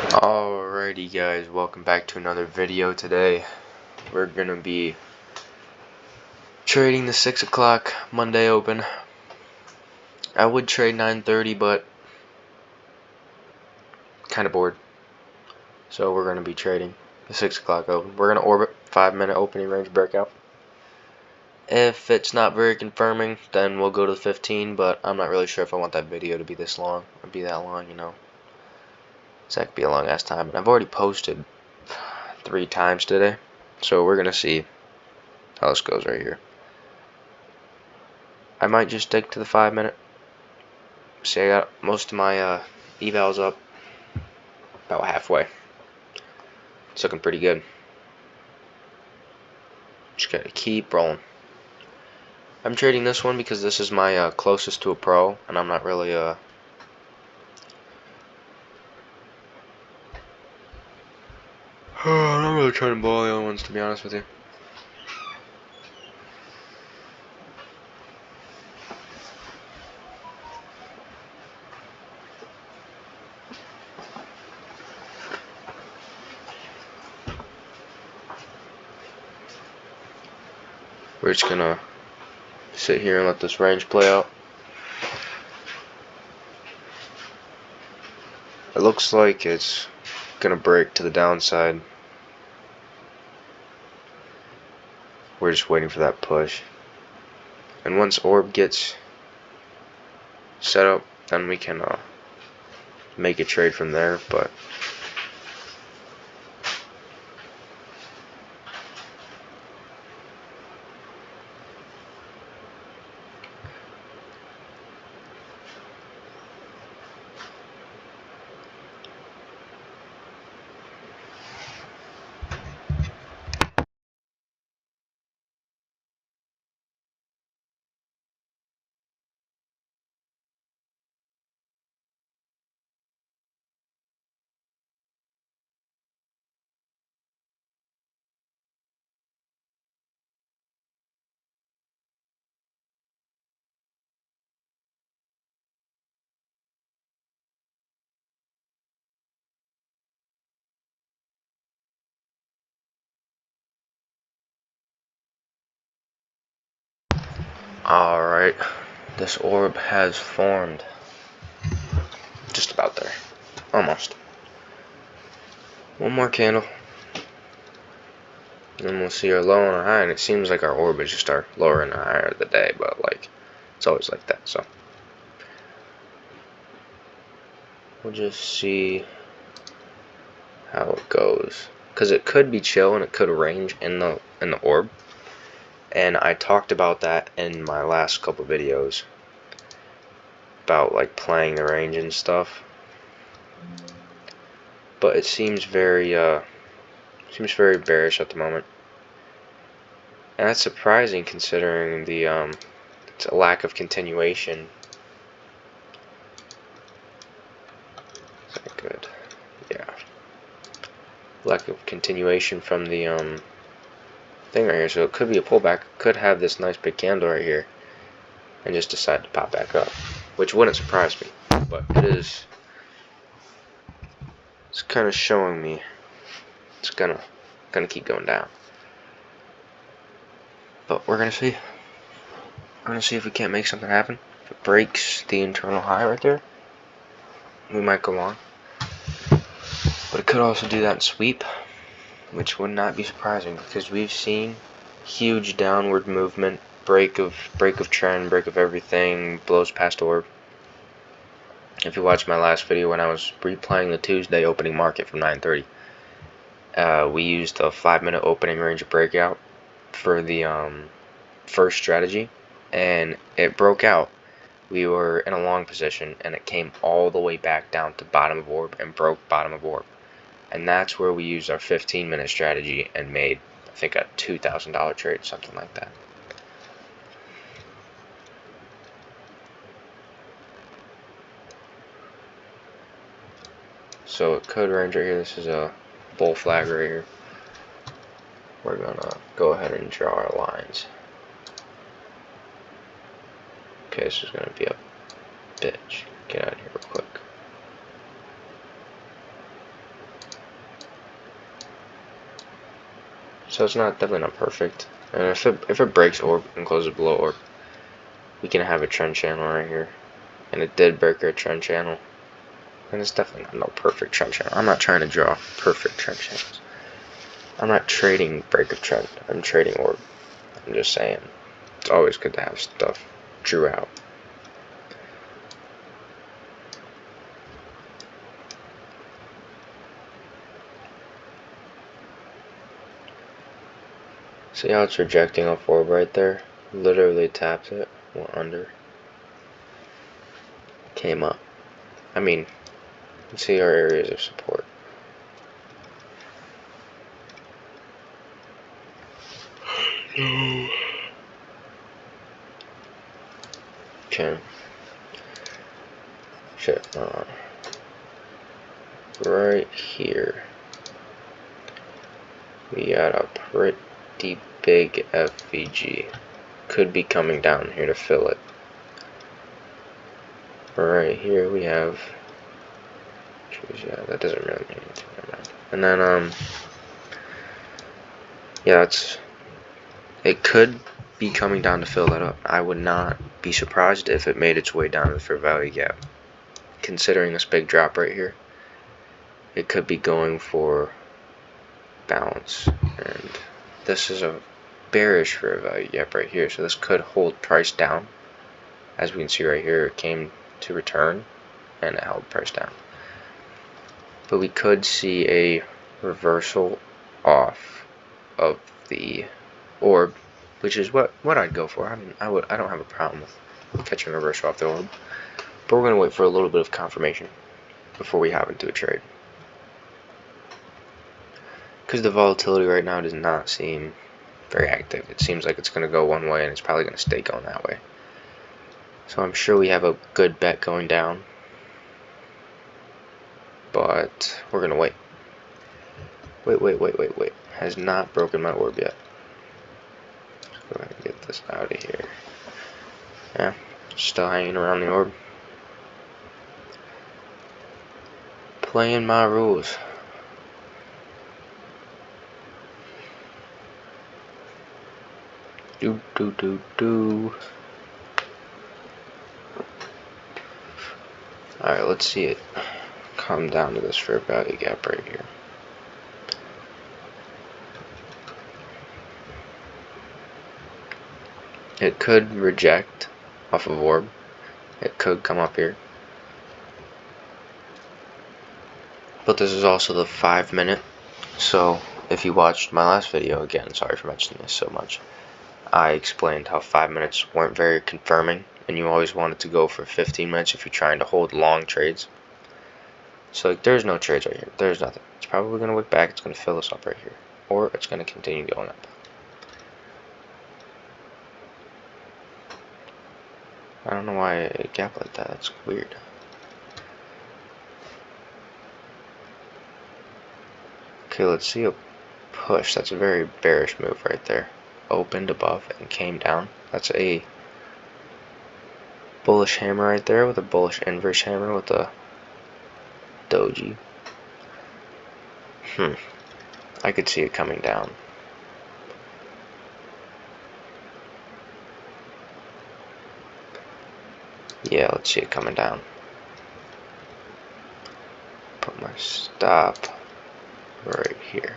Alrighty guys, welcome back to another video. Today we're gonna be trading the 6 o'clock Monday open. I would trade 9:30, but kinda bored. So we're gonna be trading the 6 o'clock open. We're gonna orbit 5-minute opening range breakout. If it's not very confirming, then we'll go to the 15, but I'm not really sure if I want that video to be this long or be that long, you know. So that could be a long ass time. And I've already posted 3 times today. So we're gonna see how this goes right here. I might just stick to the 5-minute. See, I got most of my evals up about halfway. It's looking pretty good. Just gotta keep rolling. I'm trading this one because this is my closest to a pro, and I'm not really I'm not really trying to ball the other ones, to be honest with you. We're just gonna sit here and let this range play out. It looks like it's gonna break to the downside. We're just waiting for that push. And once ORB gets set up, then we can make a trade from there. But alright, this orb has formed. Just about there. Almost. One more candle. And then we'll see our low and our high, and it seems like our orb is just our lower and higher of the day, but like, it's always like that, so. We'll just see how it goes. Because it could be chill and it could range in the orb. And I talked about that in my last couple videos. About like playing the range and stuff. But it seems very bearish at the moment. And that's surprising considering the it's a lack of continuation. Is that good? Yeah. Lack of continuation from the thing right here. So it could be a pullback. It could have this nice big candle right here and just decide to pop back up, which wouldn't surprise me. But it's kind of showing me it's gonna keep going down. But we're gonna see. We're gonna see if we can't make something happen. If it breaks the internal high right there, we might go on. But it could also do that in sweep, which would not be surprising because we've seen huge downward movement, break of trend, break of everything, blows past orb. If you watched my last video when I was replaying the Tuesday opening market from 9:30, we used a 5-minute opening range breakout for the first strategy, and it broke out. We were in a long position, and it came all the way back down to bottom of orb and broke bottom of orb. And that's where we used our 15-minute strategy and made, I think, a $2,000 trade, something like that. So it could range right here. This is a bull flag right here. We're gonna go ahead and draw our lines. Okay, this is gonna be a bitch. Get out of here real quick. So it's definitely not perfect. And if it breaks orb and closes below orb, we can have a trend channel right here. And it did break our trend channel. And it's definitely not no perfect trend channel. I'm not trying to draw perfect trend channels. I'm not trading break of trend. I'm trading orb. I'm just saying, it's always good to have stuff drew out. See how it's rejecting off orb right there? Literally tapped it, went under, came up. I mean, you can see our areas of support. Okay. Shit. Right here, we got a pretty big FVG. Could be coming down here to fill it. Right here we have. Yeah, that doesn't really mean anything. And then yeah, it could be coming down to fill that up. I would not be surprised if it made its way down to the fair value gap. Considering this big drop right here, it could be going for balance, and this is a bearish fair value gap right here, so this could hold price down. As we can see right here, it came to return and it held price down. But we could see a reversal off of the orb, which is what I'd go for. I mean, I don't have a problem with catching a reversal off the orb, but we're gonna wait for a little bit of confirmation before we hop into a trade, because the volatility right now does not seem very active. It seems like it's gonna go one way and it's probably gonna stay going that way. So I'm sure we have a good bet going down, but we're gonna wait. Wait. Has not broken my orb yet. Let's go ahead and get this out of here. Yeah, still hanging around the orb. Playing my rules. Do. Alright, let's see it come down to this fair value gap right here. It could reject off of orb. It could come up here. But this is also the 5 minute. So if you watched my last video, again, sorry for mentioning this so much, I explained how 5 minutes weren't very confirming, and you always wanted to go for 15 minutes if you're trying to hold long trades. So like, there's no trades right here. There's nothing. It's probably going to wick back. It's going to fill this up right here. Or it's going to continue going up. I don't know why it gapped like that. That's weird. Okay, let's see a push. That's a very bearish move right there. Opened above and came down. That's a bullish hammer right there with a bullish inverse hammer with a doji. I could see it coming down. Yeah, let's see it coming down. Put my stop right here.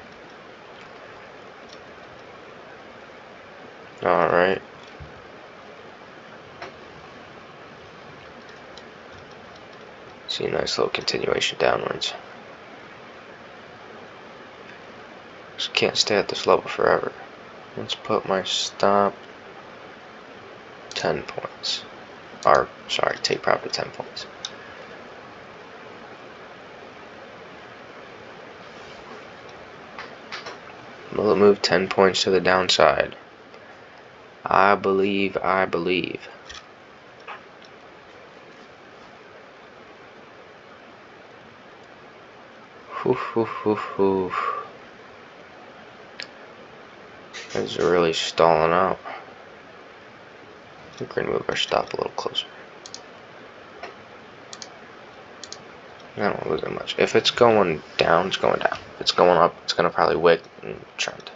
Alright. See a nice little continuation downwards. Just can't stay at this level forever. Let's put my stop 10 points. Or, sorry, take profit 10 points. Will it move 10 points to the downside? I believe. It's really stalling out. We're going to move our stop a little closer. I don't lose that much. If it's going down, it's going down. If it's going up, it's going to probably wick and trend.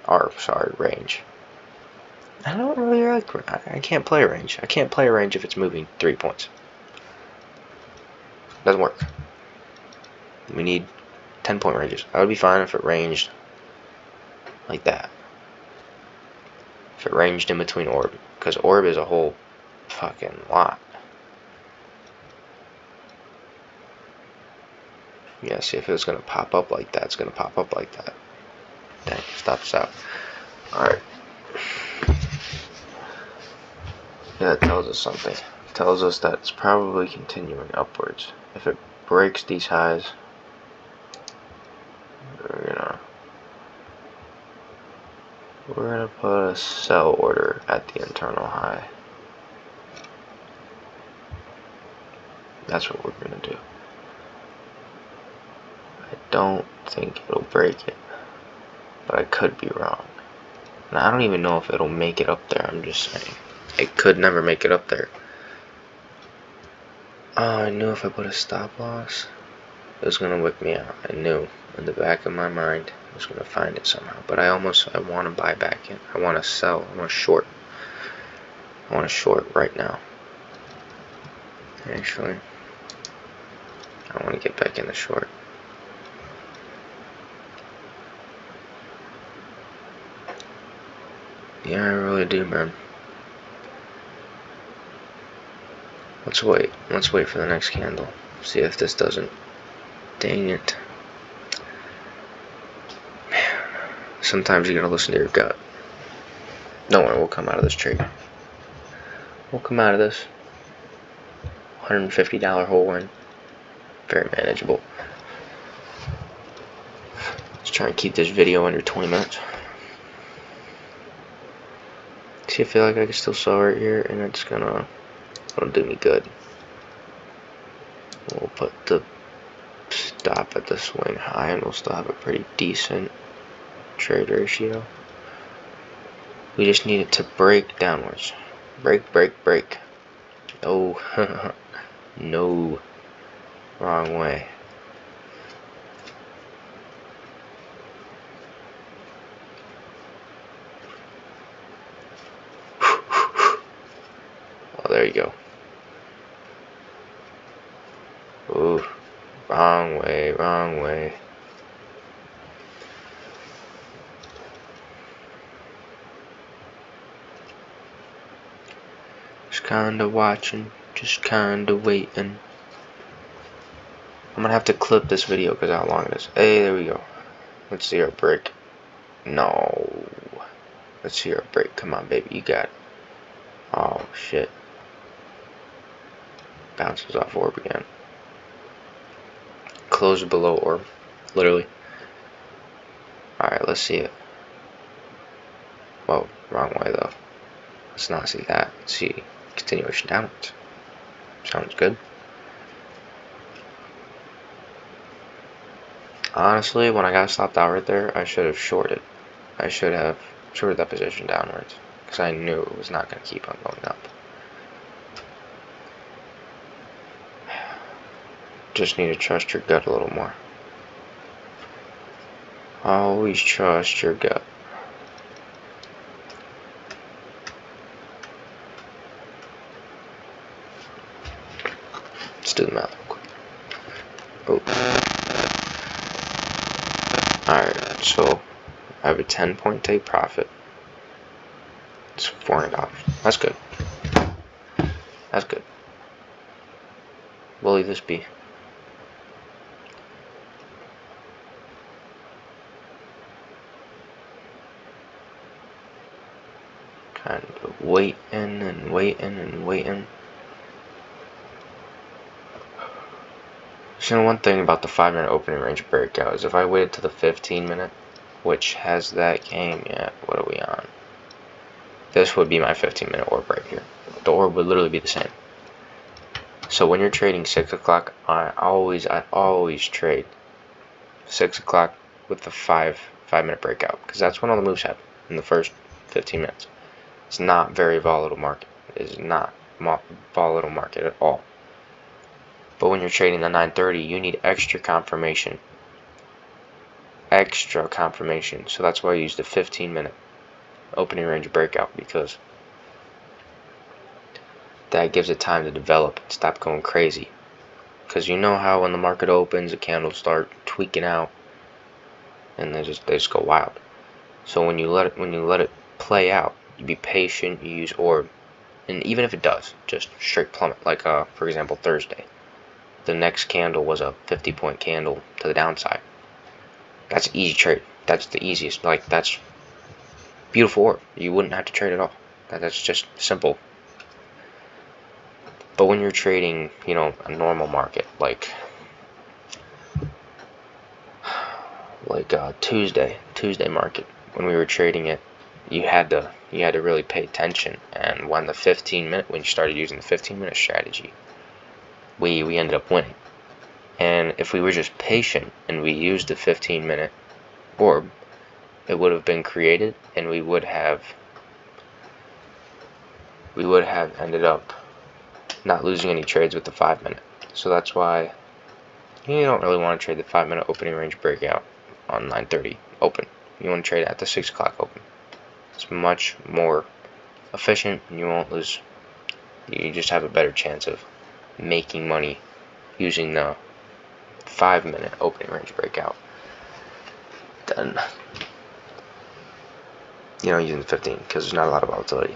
Or, sorry, range. I don't really like, I can't play range. I can't play range if it's moving 3 points. Doesn't work. We need 10-point ranges. I would be fine if it ranged like that. If it ranged in between orb. Because orb is a whole fucking lot. Yeah, see if it's going to pop up like that. It's going to pop up like that. Dang, stops out. Alright. Yeah, that tells us something. It tells us that it's probably continuing upwards. If it breaks these highs, we're gonna put a sell order at the internal high. That's what we're gonna do. I don't think it'll break it, but I could be wrong. And I don't even know if it'll make it up there. I'm just saying. It could never make it up there. Oh, I knew if I put a stop loss, it was gonna wick me out. I knew in the back of my mind I was gonna find it somehow. But I want to buy back in. I want to sell. I want to short. I want to short right now. Actually, I want to get back in the short. Yeah, I really do, man. Let's wait. Let's wait for the next candle. See if this doesn't. Dang it. Man. Sometimes you gotta listen to your gut. Don't worry, we'll come out of this trade. We'll come out of this. $150 whole win. Very manageable. Let's try and keep this video under 20 minutes. See, I feel like I can still sell right here, and it's gonna do me good. We'll put the stop at the swing high, and we'll still have a pretty decent trade ratio. We just need it to break downwards. Break, break, break. No. No. Wrong way. Oh, there you go. Ooh. Wrong way, wrong way. Just kinda watching, just kinda waiting. I'm gonna have to clip this video because how long it is. Hey, there we go. Let's see our break. No. Let's see our break. Come on, baby, you got it. Oh, shit. Bounces off orb again. Close below orb. Literally. Alright, let's see it. Whoa, wrong way though. Let's not see that. Let's see continuation downwards. Sounds good. Honestly, when I got stopped out right there, I should have shorted. I should have shorted that position downwards. Because I knew it was not going to keep on going up. Just need to trust your gut a little more. Always trust your gut. Let's do the math real quick. Oh. Alright, so I have a 10-point take profit. It's $400. That's good. That's good. We'll leave this be. Kind of waiting and waiting and waiting. So one thing about the 5-minute opening range breakout is if I waited to the 15-minute, which has that game yet, what are we on? This would be my 15-minute orb right here. The orb would literally be the same. So when you're trading 6 o'clock, I always trade 6 o'clock with the 5-minute breakout, because that's when all the moves happen in the first 15 minutes. It's not very volatile market. It is not volatile market at all. But when you're trading the 9:30, you need extra confirmation extra confirmation. So that's why I use the 15-minute opening range breakout, because that gives it time to develop and stop going crazy. Because you know how when the market opens, the candles start tweaking out and they just go wild. So when you let it play out, you be patient, you use orb, and even if it does just straight plummet, like for example Thursday, the next candle was a 50-point candle to the downside. That's an easy trade. That's the easiest. Like, that's beautiful orb. You wouldn't have to trade at all. That's just simple. But when you're trading, you know, a normal market, like Tuesday market, when we were trading it, you had to really pay attention. And when you started using the 15-minute strategy, we ended up winning. And if we were just patient and we used the 15-minute orb, it would have been created, and we would have ended up not losing any trades with the 5-minute. So that's why you don't really want to trade the 5-minute opening range breakout on 9:30 open. You want to trade at the 6 o'clock open. It's much more efficient, and you won't lose. You just have a better chance of making money using the 5-minute opening range breakout than, you know, using the 15, because there's not a lot of volatility.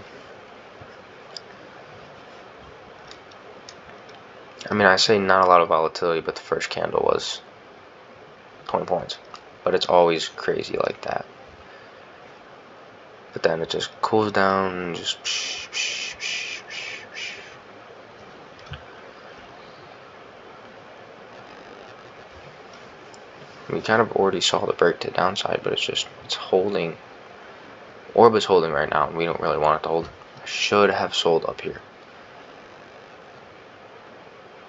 I mean, I say not a lot of volatility, but the first candle was 20 points. But it's always crazy like that. But then it just cools down and just we kind of already saw the break to the downside, but it's holding. Orb is holding right now, and we don't really want it to hold. I should have sold up here.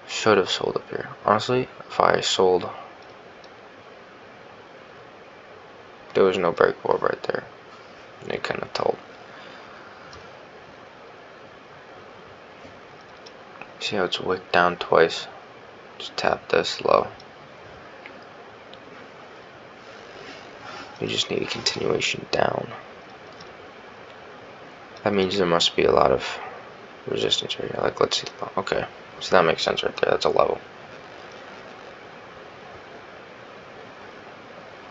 Should have sold up here. Honestly, if I sold, there was no break orb right there. They couldn't have told. See how it's wicked down twice? Just tap this low. We just need a continuation down. That means there must be a lot of resistance right here. Like, let's see. Okay, so that makes sense right there. That's a level.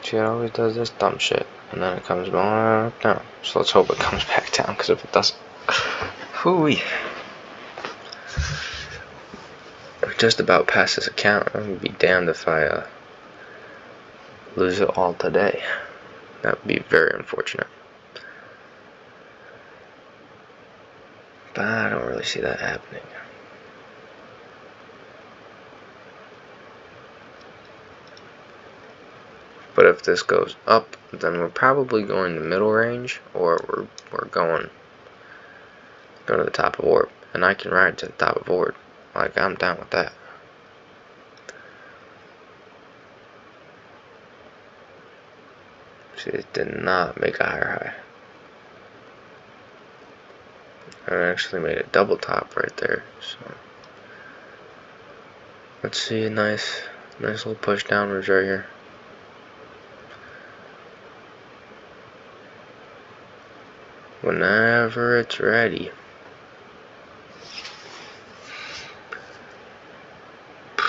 See, it always does this dumb shit, and then it comes back down. So let's hope it comes back down, because if it doesn't, hooey. We're just about past this account. I would be damned if I lose it all today. That would be very unfortunate. But I don't really see that happening. But if this goes up, then we're probably going to middle range, or we're going to the top of orb. And I can ride to the top of orb. Like, I'm down with that. See, it did not make a higher high. It actually made a double top right there. So let's see a nice little push downwards right here. Whenever it's ready.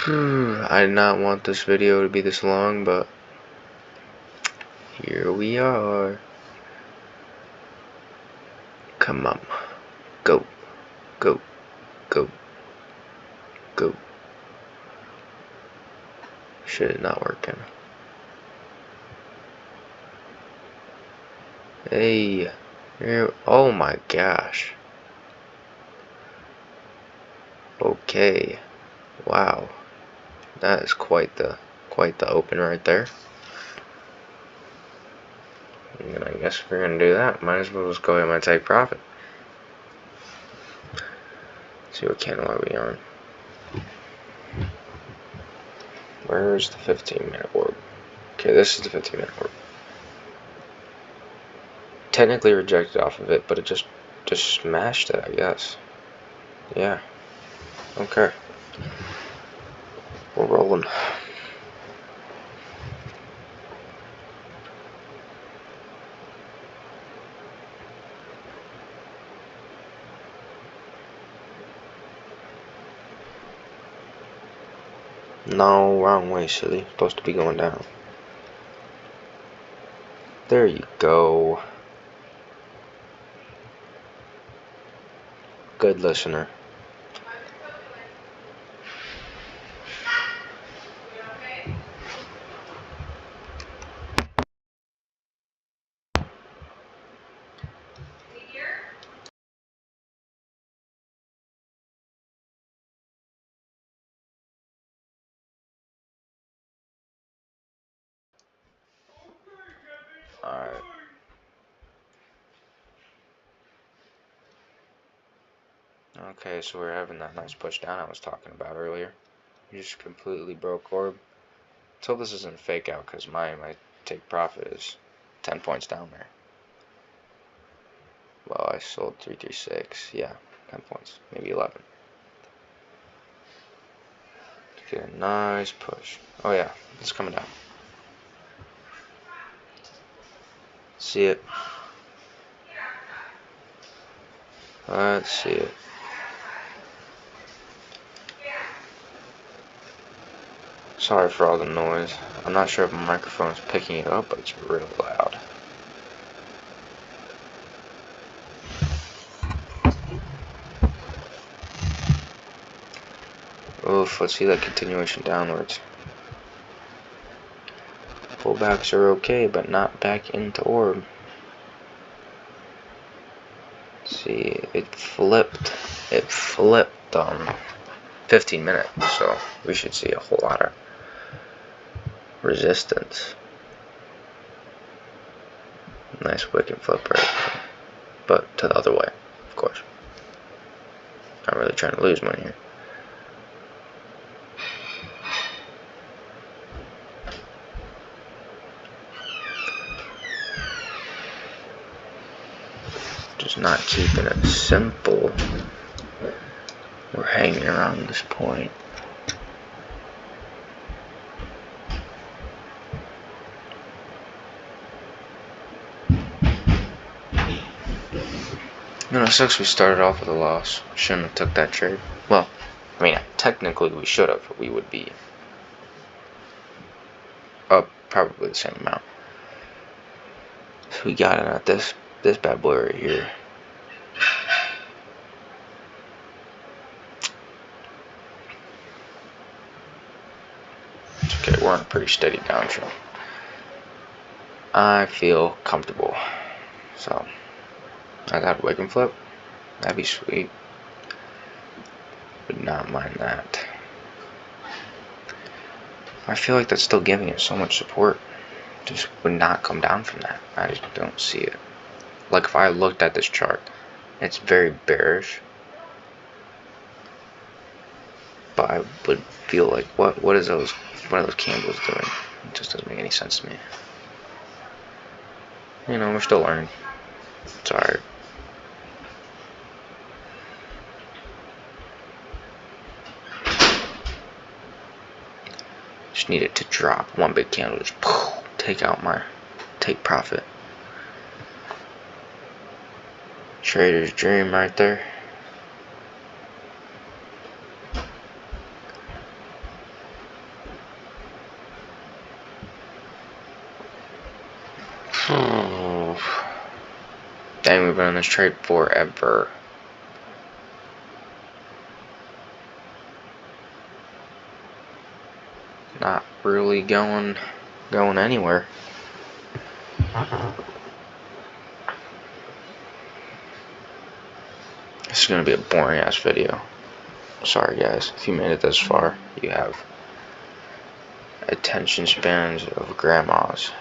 I did not want this video to be this long, but here we are. Come on. Go. Go. Go. Go. Shit is not working. Hey. Here. Oh my gosh. Okay. Wow. That is quite the open right there. And I guess if we're gonna do that, might as well just go ahead and take profit. Let's see what candle are we on. Where's the 15-minute orb? Okay, this is the 15-minute orb. Technically rejected off of it, but it just smashed it, I guess. Yeah. Okay. We're rolling. No, wrong way, silly. Supposed to be going down. There you go. Good listener. Alright. Okay, so we're having that nice push down I was talking about earlier. You just completely broke orb. Let's hope this isn't a fake out, because my take profit is 10 points down there. Well, I sold 336. Yeah, 10 points. Maybe 11. Get a nice push. Oh yeah, it's coming down. See it. Let's see it. Sorry for all the noise. I'm not sure if my microphone is picking it up, but it's real loud. Oof, let's see that continuation downwards. Pullbacks are okay, but not back into orb. See, it flipped. It flipped on 15 minutes, so we should see a whole lot of resistance. Nice wick and flip right there. But to the other way, of course. Not really trying to lose money here. Just not keeping it simple. We're hanging around this point. You know, it sucks we started off with a loss. Shouldn't have took that trade. Well, I mean, technically we should have. We would be up probably the same amount. So we got it at this bad boy right here. It's okay, we're on a pretty steady downtrend. I feel comfortable. So, I got wick and flip. That'd be sweet. Would not mind that. I feel like that's still giving it so much support. Just would not come down from that. I just don't see it. Like if I looked at this chart, it's very bearish. But I would feel like what are those candles doing? It just doesn't make any sense to me. You know, we're still learning. It's alright. Just need it to drop. One big candle, just take profit. Trader's dream right there. Dang, we've been on this trade forever. Not really going anywhere. This is gonna be a boring ass video. Sorry guys, if you made it this far, you have attention spans of grandmas.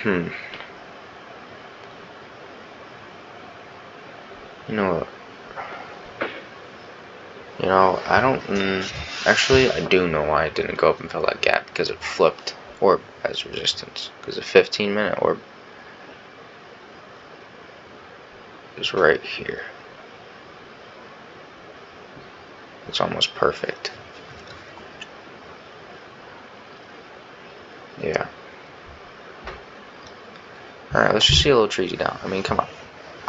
You know, I don't. Actually, I do know why it didn't go up and fill that gap, because it flipped orb as resistance. Because the 15-minute orb is right here. It's almost perfect. Yeah. Alright, let's just see a little treaty down. I mean, come on.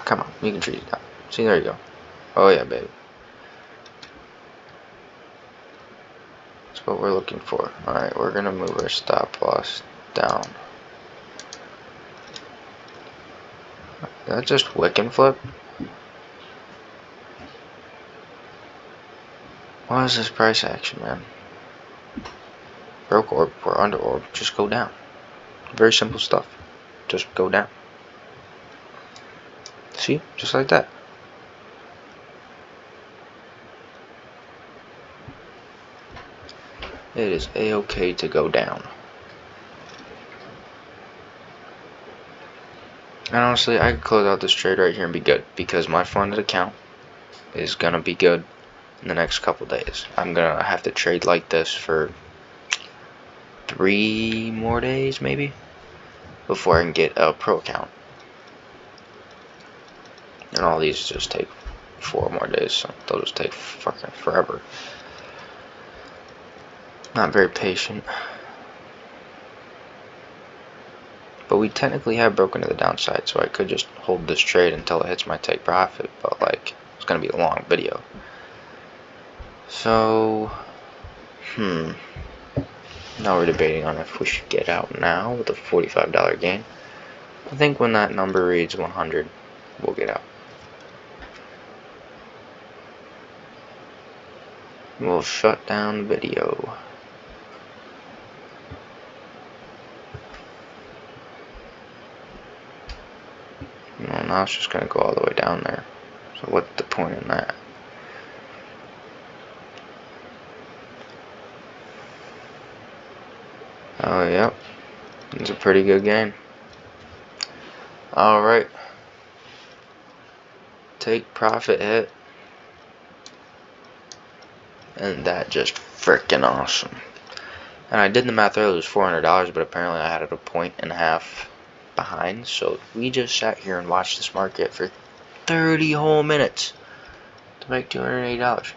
Come on, you can treaty down. See, there you go. Oh yeah, baby. That's what we're looking for. Alright, we're gonna move our stop loss down. Did that just wick and flip? What is this price action, man? Broke orb or under orb, just go down. Very simple stuff. Just go down. See? Just like that. It is a-okay to go down. And honestly, I could close out this trade right here and be good, because my funded account is gonna be good in the next couple days. I'm gonna have to trade like this for 3 more days maybe before I can get a pro account. And all these just take 4 more days, so they'll just take fucking forever. Not very patient. But we technically have broken to the downside, so I could just hold this trade until it hits my take profit, but like, it's gonna be a long video. So, now we're debating on if we should get out now with a $45 gain. I think when that number reads 100, we'll get out. We'll shut down the video. Well, now it's just gonna go all the way down there. So what's the point in that? Oh, yep. It's a pretty good game. Alright. Take profit hit. And that just freaking awesome. And I did the math earlier, it was $400, but apparently I had it a point and a half behind. So we just sat here and watched this market for 30 whole minutes to make $280.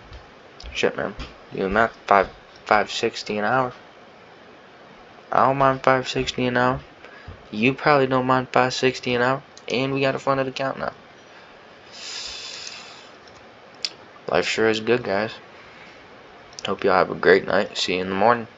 Shit, man. Doing that, $5.60 an hour. I don't mind $5.60 an hour. You probably don't mind $5.60 an hour. And we got a funded account now. Life sure is good, guys. Hope y'all have a great night. See you in the morning.